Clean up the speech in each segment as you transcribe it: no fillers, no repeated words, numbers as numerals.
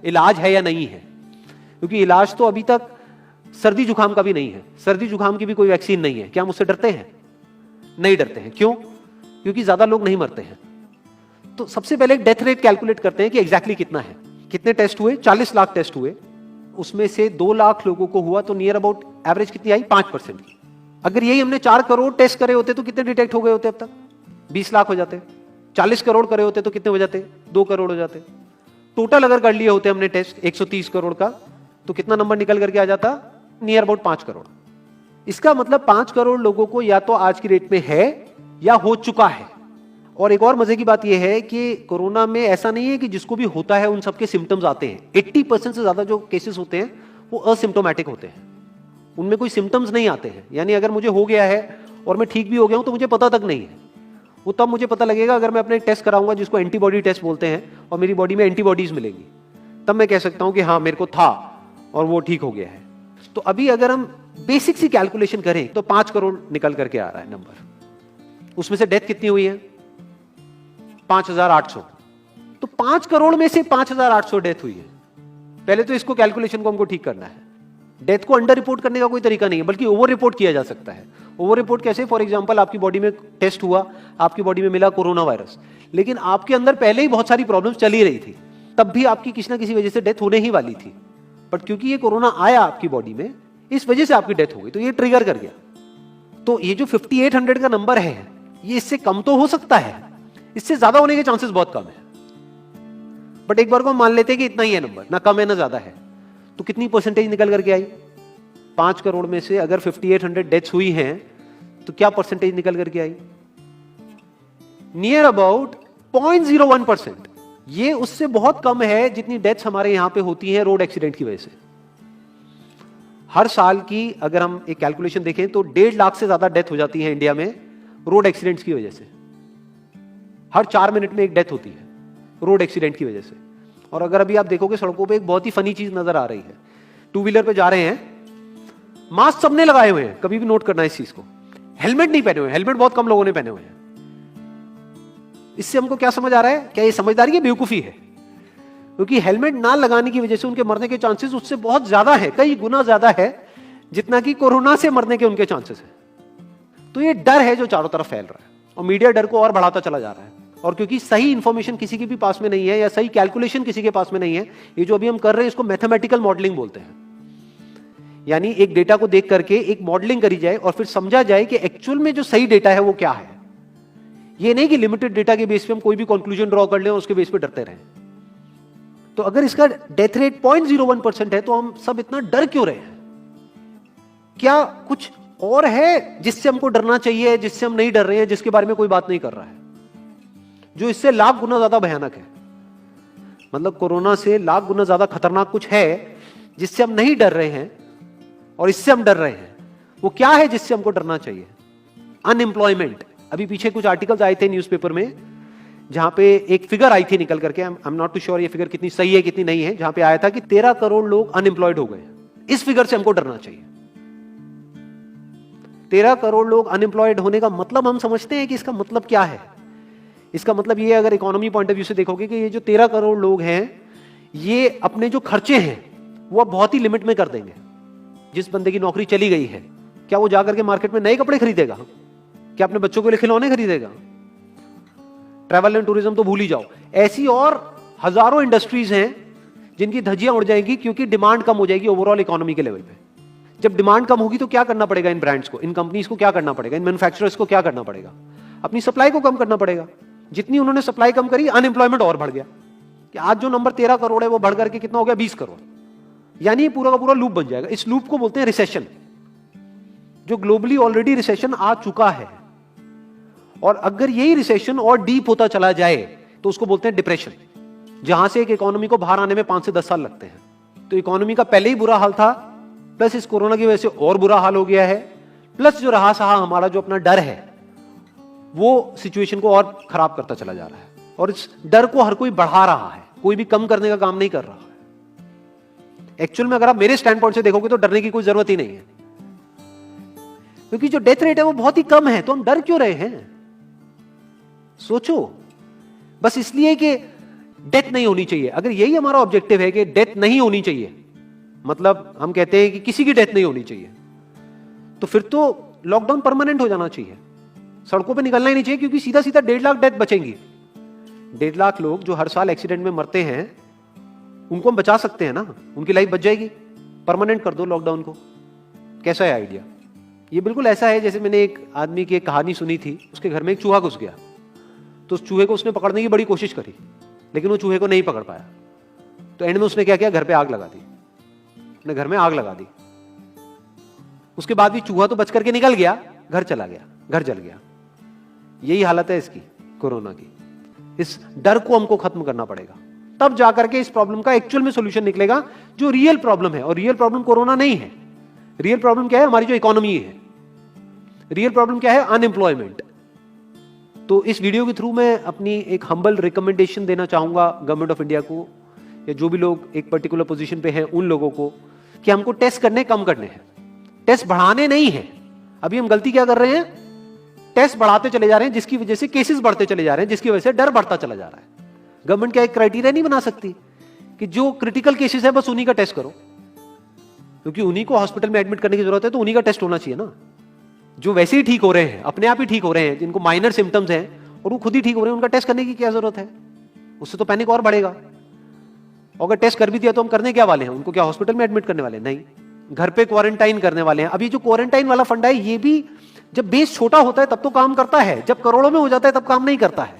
इलाज है या नहीं है, क्योंकि इलाज तो अभी तक सर्दी जुकाम का भी नहीं है, सर्दी जुकाम की भी कोई वैक्सीन नहीं है। क्या हम उससे डरते हैं? नहीं डरते हैं। क्यों? क्योंकि ज्यादा लोग नहीं मरते हैं। तो सबसे पहले डेथ रेट कैलकुलेट करते हैं कि एग्जैक्टली कितना है। कितने टेस्ट हुए? 40 लाख टेस्ट हुए, उसमें से 2 लाख लोगों को हुआ, तो नियर अबाउट एवरेज कितनी आई? 5% की। अगर यही हमने 4 करोड़ टेस्ट करे होते तो कितने डिटेक्ट हो गए होते? अब तक 20 लाख हो जाते। 40 करोड़ करे होते तो कितने हो जाते? 2 करोड़ हो जाते। टोटल अगर कर लिए होते हमने टेस्ट 130 करोड़ का, तो कितना नंबर निकल करके आ जाता? Near about 5 crore. इसका मतलब 5 करोड़ लोगों को या तो आज की डेट में है या हो चुका है। और एक और मजे की बात यह है कि कोरोना में ऐसा नहीं है कि जिसको भी होता है उन सबके सिम्टम्स आते हैं। 80% से ज्यादा जो केसेस होते हैं वो असिम्टोमेटिक होते हैं, उनमें कोई सिम्टम्स नहीं आते हैं। यानी अगर मुझे हो गया है और मैं ठीक भी हो गया हूं तो मुझे पता तक नहीं है। वो तब मुझे पता लगेगा अगर मैं अपने एक टेस्ट कराऊंगा जिसको एंटीबॉडी टेस्ट बोलते हैं, और मेरी बॉडी में एंटीबॉडीज मिलेंगी, तब मैं कह सकता हूं कि हाँ मेरे को था और वो ठीक हो गया है। तो अभी अगर हम बेसिक सी कैलकुलेशन करें तो 5 करोड़ निकल करके आ रहा है नंबर। उसमें से डेथ कितनी हुई है? 5,800। तो 5 करोड़ में से 5,800 डेथ हुई है। पहले तो इसको कैलकुलेशन को हमको ठीक करना है। डेथ को अंडर रिपोर्ट करने का कोई तरीका नहीं है, बल्कि ओवर रिपोर्ट किया जा सकता है। ओवर रिपोर्ट कैसे? फॉर एग्जांपल आपकी बॉडी में टेस्ट हुआ, आपकी बॉडी में मिला कोरोना वायरस, लेकिन आपके अंदर पहले ही बहुत सारी प्रॉब्लम्स चली रही थी, तब भी आपकी किसी ना किसी वजह से डेथ होने ही वाली थी। बट क्योंकि ये कोरोना आया आपकी बॉडी में, इस वजह से आपकी डेथ हो गई, तो ये ट्रिगर कर गया। तो ये जो 5800 का नंबर है, ये इससे कम तो हो सकता है, इससे ज्यादा होने के चांसेस बहुत कम है। बट एक बार को हम मान लेते हैं कि इतना ही है नंबर, ना कम है ना ज्यादा है, तो कितनी परसेंटेज निकल करके आई? 5 करोड़ में से अगर 5800 डेथ्स हुई हैं तो क्या परसेंटेज निकल करके आई? Near about 0.01%। ये उससे बहुत कम है जितनी डेथ्स हमारे यहां पे होती हैं रोड एक्सीडेंट की वजह से। हर साल की अगर हम एक कैलकुलेशन देखें तो 1.5 लाख से ज्यादा डेथ हो जाती है इंडिया में रोड एक्सीडेंट्स की वजह से। हर 4 मिनट में एक डेथ होती है रोड एक्सीडेंट की वजह से। और अगर अभी आप देखोगे सड़कों पे एक बहुत ही फनी चीज नजर आ रही है। 2 व्हीलर पे जा रहे हैं, मास्क सबने लगाए हुए हैं, कभी भी नोट करना इस चीज को। हेलमेट नहीं पहने हुए, हेलमेट बहुत कम लोगों ने पहने हुए हैं। इससे हमको क्या समझ आ रहा है? क्या ये समझदारी है, बेवकूफी है? क्योंकि हेलमेट ना लगाने की वजह से उनके मरने के चांसेस उससे बहुत ज्यादा है, कई गुना ज्यादा है जितना कि कोरोना से मरने के उनके चांसेस है। तो ये डर है जो चारों तरफ फैल रहा है, और मीडिया डर को और बढ़ाता चला जा रहा है। और क्योंकि सही इंफॉर्मेशन किसी के भी पास में नहीं है, या सही कैलकुलेशन किसी के पास में नहीं है, ये जो अभी हम कर रहे हैं इसको मैथमेटिकल मॉडलिंग बोलते हैं। यानी एक डेटा को देख करके एक मॉडलिंग करी जाए और फिर समझा जाए कि एक्चुअल में जो सही डेटा है वो क्या है। ये नहीं कि लिमिटेड डेटा के बेस पे हम कोई भी कंक्लूजन ड्रॉ कर लें और उसके बेस पे डरते रहें। तो अगर इसका डेथ रेट 0.01% है तो हम सब इतना डर क्यों रहे हैं? क्या कुछ और है जिससे हमको डरना चाहिए, जिससे हम नहीं डर रहे हैं, जिसके बारे में कोई बात नहीं कर रहा है, जो इससे लाख गुना ज्यादा भयानक है? मतलब कोरोना से लाख गुना ज्यादा खतरनाक कुछ है जिससे हम नहीं डर रहे हैं और इससे हम डर रहे हैं। वो क्या है जिससे हमको डरना चाहिए? अनएम्प्लॉयमेंट। अभी पीछे कुछ आर्टिकल्स आए थे न्यूज़पेपर में जहां पे एक फिगर आई थी निकल करके, I am not too sure ये फिगर कितनी सही है कितनी नहीं है, जहां पे आया था कि 13 करोड़ लोग अनएम्प्लॉयड हो गए। इस फिगर से हमको डरना चाहिए। 13 करोड़ लोग अनएम्प्लॉयड होने का मतलब हम समझते हैं कि इसका मतलब क्या है? इसका मतलब ये, अगर इकोनॉमी पॉइंट ऑफ व्यू से देखोगे, कि ये जो 13 करोड़ लोग हैं ये अपने जो खर्चे हैं वो अब बहुत ही लिमिट में कर देंगे। जिस बंदे की नौकरी चली गई है, क्या वो जाकर के मार्केट में नए कपड़े खरीदेगा? क्या अपने बच्चों के लिए खिलौने खरीदेगा? ट्रैवल एंड टूरिज्म तो भूल ही जाओ। ऐसी और हजारों इंडस्ट्रीज हैं जिनकी धज्जियां उड़ जाएंगी क्योंकि डिमांड कम हो जाएगी ओवरऑल इकोनॉमी के लेवल पे। जब डिमांड कम होगी तो क्या करना पड़ेगा इन ब्रांड्स को, इन कंपनीज को क्या करना पड़ेगा, इन मैन्युफैक्चरर्स को क्या करना पड़ेगा? अपनी सप्लाई को कम करना पड़ेगा। जितनी उन्होंने सप्लाई कम करी, अनएम्प्लॉयमेंट और बढ़ गया। कि आज जो नंबर 13 करोड़ है वो बढ़ करके कितना हो गया? 20 करोड़। यानी पूरा का पूरा लूप बन जाएगा। इस लूप को बोलते हैं रिसेशन, जो ग्लोबली ऑलरेडी रिसेशन आ चुका है। और अगर यही रिसेशन और डीप होता चला जाए तो उसको बोलते हैं डिप्रेशन, जहां से एक इकोनॉमी को बाहर आने में 5 से 10 साल लगते हैं। तो इकोनॉमी का पहले ही बुरा हाल था, प्लस इस कोरोना की वजह से और बुरा हाल हो गया है, प्लस जो रहा सहा हमारा जो अपना डर है वो सिचुएशन को और खराब करता चला जा रहा है। और इस डर को हर कोई बढ़ा रहा है, कोई भी कम करने का काम नहीं कर रहा है। एक्चुअल में अगर आप मेरे स्टैंड पॉइंट से देखोगे तो डरने की कोई जरूरत ही नहीं है, क्योंकि जो डेथ रेट है वो बहुत ही कम है। तो हम डर क्यों रहे हैं? सोचो। बस इसलिए कि डेथ नहीं होनी चाहिए। अगर यही हमारा ऑब्जेक्टिव है कि डेथ नहीं होनी चाहिए, मतलब हम कहते हैं कि किसी की डेथ नहीं होनी चाहिए, तो फिर तो लॉकडाउन परमानेंट हो जाना चाहिए, सड़कों पे निकलना ही नहीं चाहिए, क्योंकि सीधा सीधा 1.5 लाख डेथ बचेंगी। 1.5 लाख लोग जो हर साल एक्सीडेंट में मरते हैं, उनको हम बचा सकते हैं ना, उनकी लाइफ बच जाएगी। परमानेंट कर दो लॉकडाउन को। कैसा है आइडिया? ये बिल्कुल ऐसा है जैसे मैंने एक आदमी की एक कहानी सुनी थी, उसके घर में एक चूहा घुस गया, तो उस चूहे को उसने पकड़ने की बड़ी कोशिश करी, लेकिन वो चूहे को नहीं पकड़ पाया। तो एंड में उसने क्या किया, घर पे आग लगा दी, अपने घर में आग लगा दी। उसके बाद भी चूहा तो बच करके निकल गया, घर चला गया, घर जल गया। यही हालत है इसकी, कोरोना की। इस डर को हमको खत्म करना पड़ेगा, तब जाकर के इस प्रॉब्लम का एक्चुअल में सॉल्यूशन निकलेगा, जो रियल प्रॉब्लम है। और रियल प्रॉब्लम कोरोना नहीं है। रियल प्रॉब्लम क्या है? हमारी जो इकोनॉमी है। रियल प्रॉब्लम क्या है? अनएम्प्लॉयमेंट। तो इस वीडियो के थ्रू मैं अपनी एक हम्बल रिकमेंडेशन देना चाहूंगा गवर्नमेंट ऑफ इंडिया को, या जो भी लोग एक पर्टिकुलर पोजीशन पे हैं उन लोगों को, कि हमको टेस्ट करने कम करने हैं, टेस्ट बढ़ाने नहीं है। अभी हम गलती क्या कर रहे हैं? टेस्ट बढ़ाते चले जा रहे हैं, जिसकी वजह से केसेस बढ़ते चले जा रहे हैं, जिसकी वजह से डर बढ़ता चला जा रहा है। गवर्नमेंट क्या एक क्राइटेरिया नहीं बना सकती कि जो क्रिटिकल केसेस है बस उन्हीं का टेस्ट करो, क्योंकि उन्हीं को हॉस्पिटल में एडमिट करने की जरूरत है, तो उन्हीं का टेस्ट होना चाहिए ना। जो वैसे ही ठीक हो रहे हैं, अपने आप ही ठीक हो रहे हैं, जिनको माइनर सिम्टम्स हैं और वो खुद ही ठीक हो रहे हैं, उनका टेस्ट करने की क्या जरूरत है? उससे तो पैनिक और बढ़ेगा। और अगर टेस्ट कर भी दिया तो हम करने क्या वाले हैं? उनको क्या हॉस्पिटल में एडमिट करने वाले? नहीं, घर पे क्वारंटाइन करने वाले हैं। अभी जो क्वारंटाइन वाला फंडा है, ये भी जब बेस छोटा होता है तब तो काम करता है, जब करोड़ों में हो जाता है तब काम नहीं करता है।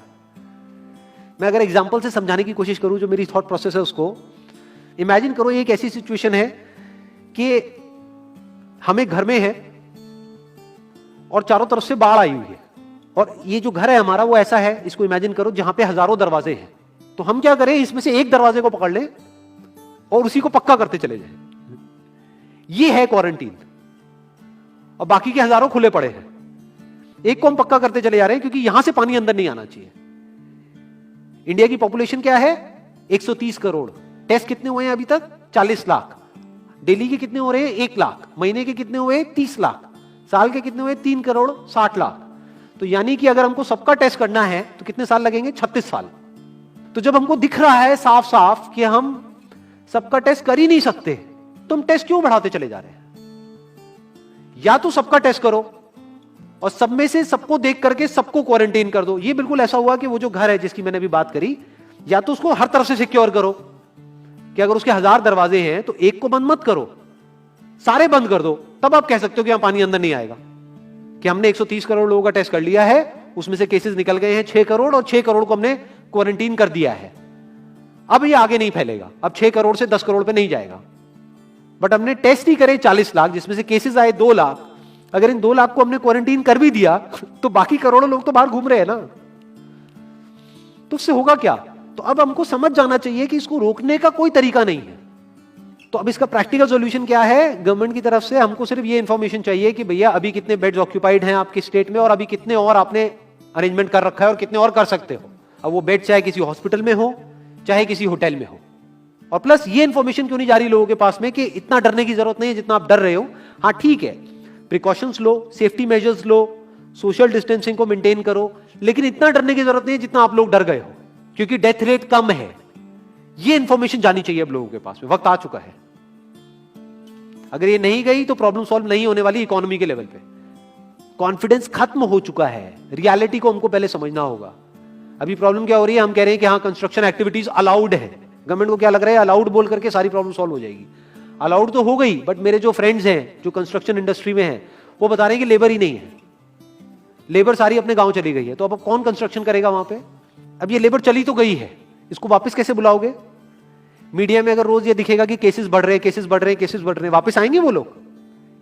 मैं अगर एग्जांपल से समझाने की कोशिश करूं, जो मेरी थॉट प्रोसेस है उसको इमेजिन करो। ये एक ऐसी सिचुएशन है कि हम एक घर में है और चारों तरफ से बाढ़ आई हुई है, और ये जो घर है हमारा वो ऐसा है, इसको इमेजिन करो, जहां पे हजारों दरवाजे हैं। तो हम क्या करें, इसमें से एक दरवाजे को पकड़ लें और उसी को पक्का करते चले जाएं। ये है क्वारंटीन, और बाकी के हजारों खुले पड़े हैं। एक को हम पक्का करते चले जा रहे हैं, क्योंकि यहां से पानी अंदर नहीं आना चाहिए। इंडिया की पॉपुलेशन क्या है? 130 करोड़। टेस्ट कितने हुए हैं अभी तक? 40 लाख। डेली के कितने हो रहे हैं? 1 लाख। महीने के कितने हुए? 30 लाख। साल के कितने हुए? 3 करोड़ 60 लाख। तो यानी कि अगर हमको सबका टेस्ट करना है तो कितने साल लगेंगे? 36 साल। तो जब हमको दिख रहा है साफ साफ कि हम सबका टेस्ट कर ही नहीं सकते, तो हम टेस्ट क्यों बढ़ाते चले जा रहे हैं? या तो सबका टेस्ट करो और सब में से सबको देख करके सबको क्वारंटाइन कर दो। ये बिल्कुल ऐसा हुआ कि वो जो घर है जिसकी मैंने अभी बात करी, या तो उसको हर तरफ से सिक्योर करो कि अगर उसके 1000 दरवाजे हैं तो एक को बंद मत करो, सारे बंद कर दो। तब आप कह सकते हो कि यहां पानी अंदर नहीं आएगा, कि हमने 130 करोड़ लोगों का टेस्ट कर लिया है, उसमें से केसेस निकल गए हैं 6 करोड़, और 6 करोड़ को हमने क्वारंटीन कर दिया है। अब ये आगे नहीं फैलेगा, अब 6 करोड़ से 10 करोड़ पे नहीं जाएगा। बट हमने टेस्ट ही करे 40 लाख, जिसमें से केसेस आए 2 लाख। अगर इन 2 लाख को हमने क्वारंटीन कर भी दिया तो बाकी करोड़ों लोग तो बाहर घूम रहे हैं ना, तो उससे होगा क्या? तो अब हमको समझ जाना चाहिए कि इसको रोकने का कोई तरीका नहीं है। तो अब इसका प्रैक्टिकल सॉल्यूशन क्या है? गवर्नमेंट की तरफ से हमको सिर्फ ये इंफॉर्मेशन चाहिए कि भैया अभी कितने बेड्स ऑक्यूपाइड हैं आपके स्टेट में, और अभी कितने और आपने अरेंजमेंट कर रखा है, और कितने और कर सकते हो। अब वो बेड चाहे किसी हॉस्पिटल में हो चाहे किसी होटल में हो। और प्लस ये इंफॉर्मेशन क्यों नहीं जा रही लोगों के पास में कि इतना डरने की जरूरत नहीं है जितना आप डर रहे हो। हाँ ठीक है, प्रिकॉशंस लो, सेफ्टी मेजर्स लो, सोशल डिस्टेंसिंग को मेंटेन करो, लेकिन इतना डरने की जरूरत नहीं है जितना आप लोग डर गए हो, क्योंकि डेथ रेट कम है। ये इंफॉर्मेशन जानी चाहिए अब लोगों के पास में, वक्त आ चुका है। अगर ये नहीं गई तो प्रॉब्लम सॉल्व नहीं होने वाली इकोनॉमी के लेवल पे। कॉन्फिडेंस खत्म हो चुका है, रियलिटी को हमको पहले समझना होगा। अभी प्रॉब्लम क्या हो रही है? हम कह रहे हैं कि हाँ कंस्ट्रक्शन एक्टिविटीज अलाउड है। गवर्नमेंट को क्या लग रहा है? अलाउड बोल करके सारी प्रॉब्लम सॉल्व हो जाएगी। अलाउड तो हो गई, बट मेरे जो फ्रेंड्स हैं जो कंस्ट्रक्शन इंडस्ट्री में हैं, वो बता रहे हैं कि लेबर ही नहीं है, लेबर सारी अपने गांव चली गई है। तो अब कौन कंस्ट्रक्शन करेगा वहां पे? अब ये लेबर चली तो गई है, इसको वापस कैसे बुलाओगे? मीडिया में अगर रोज ये दिखेगा कि केसेस बढ़ रहे हैं, केसेस बढ़ रहे हैं, केसेस बढ़ रहे हैं, वापस आएंगे वो लोग?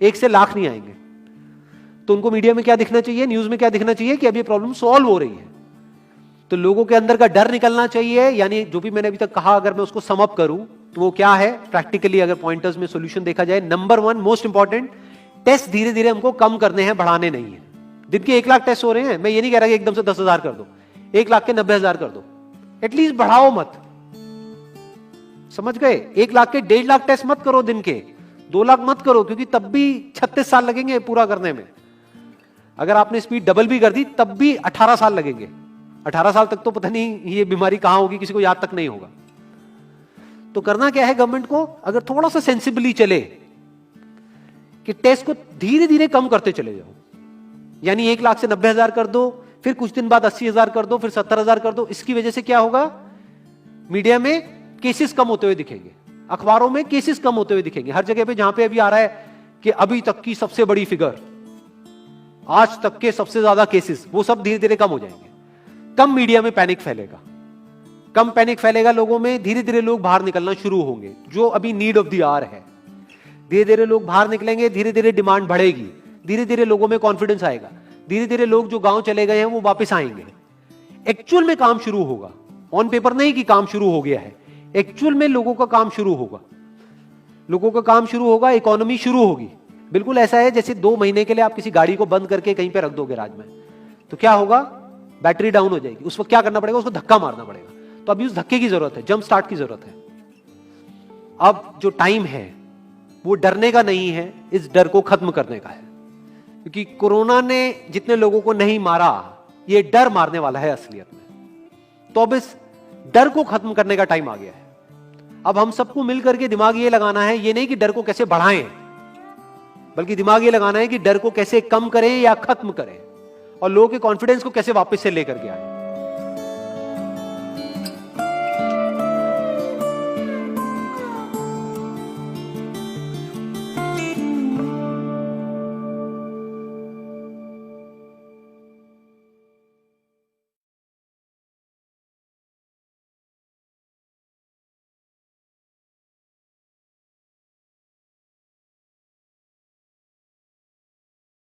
1 से लाख नहीं आएंगे। तो उनको मीडिया में क्या दिखना चाहिए, न्यूज में क्या दिखना चाहिए? कि अब ये प्रॉब्लम सॉल्व हो रही है। तो लोगों के अंदर का डर निकलना चाहिए। यानी जो भी मैंने अभी तक कहा, अगर मैं उसको सम अप करूं तो वो क्या है प्रैक्टिकली, अगर पॉइंटर्स में सॉल्यूशन देखा जाए। नंबर 1 मोस्ट इंपॉर्टेंट, टेस्ट धीरे धीरे हमको कम करने हैं, बढ़ाने नहीं है। दिन के 1 लाख टेस्ट हो रहे हैं, मैं ये नहीं कह रहा कि एकदम से 10,000 कर दो, 1 लाख के 90,000 कर दो, एटलीस्ट बढ़ाओ मत। समझ गए? 1 लाख के 1.5 लाख टेस्ट मत करो दिन के, 2 लाख मत करो, क्योंकि तब भी 36 साल लगेंगे पूरा करने में। अगर आपने स्पीड डबल भी कर दी तब भी 18 साल लगेंगे। 18 साल तक तो पता नहीं ये बीमारी कहां होगी, किसी को याद तक नहीं होगा। तो करना क्या है गवर्नमेंट को, अगर थोड़ा सा सेंसिबली चले कि टेस्ट को धीरे धीरे कम करते चले जाओ, यानी 1 लाख से 90,000 कर दो, फिर कुछ दिन बाद 80,000 कर दो, फिर 70,000 कर दो। इसकी वजह से क्या होगा, मीडिया में केसेस कम होते हुए दिखेंगे, अखबारों में केसेस कम होते हुए दिखेंगे, हर जगह पे जहां पे अभी आ रहा है कि अभी तक की सबसे बड़ी फिगर, आज तक के सबसे ज्यादा केसेस, वो सब धीरे धीरे कम हो जाएंगे। कम मीडिया में पैनिक फैलेगा, कम पैनिक फैलेगा लोगों में, धीरे धीरे लोग बाहर निकलना शुरू होंगे, जो अभी नीड ऑफ द आवर है। धीरे धीरे लोग बाहर निकलेंगे, धीरे धीरे डिमांड बढ़ेगी, धीरे धीरे लोगों में कॉन्फिडेंस आएगा, धीरे धीरे लोग जो गांव चले गए हैं वो वापस आएंगे। एक्चुअल में काम शुरू होगा, ऑन पेपर नहीं कि काम शुरू हो गया है, एक्चुअल में लोगों का काम शुरू होगा, लोगों का काम शुरू होगा, इकोनॉमी शुरू होगी। बिल्कुल ऐसा है जैसे 2 महीने के लिए आप किसी गाड़ी को बंद करके कहीं पे रख दोगे राज में, तो क्या होगा, बैटरी डाउन हो जाएगी, उस वक्त क्या करना पड़ेगा, उसको धक्का मारना पड़ेगा। तो अभी उस धक्के की जरूरत है, जंप स्टार्ट की जरूरत है। अब जो टाइम है वो डरने का नहीं है, इस डर को खत्म करने का है, क्योंकि कोरोना ने जितने लोगों को नहीं मारा, ये डर मारने वाला है असलियत में। तो अब इस डर को खत्म करने का टाइम आ गया है। अब हम सबको मिलकर के दिमाग ये लगाना है, ये नहीं कि डर को कैसे बढ़ाएं, बल्कि दिमाग ये लगाना है कि डर को कैसे कम करें या खत्म करें, और लोगों के कॉन्फिडेंस को कैसे वापस से लेकर के आए।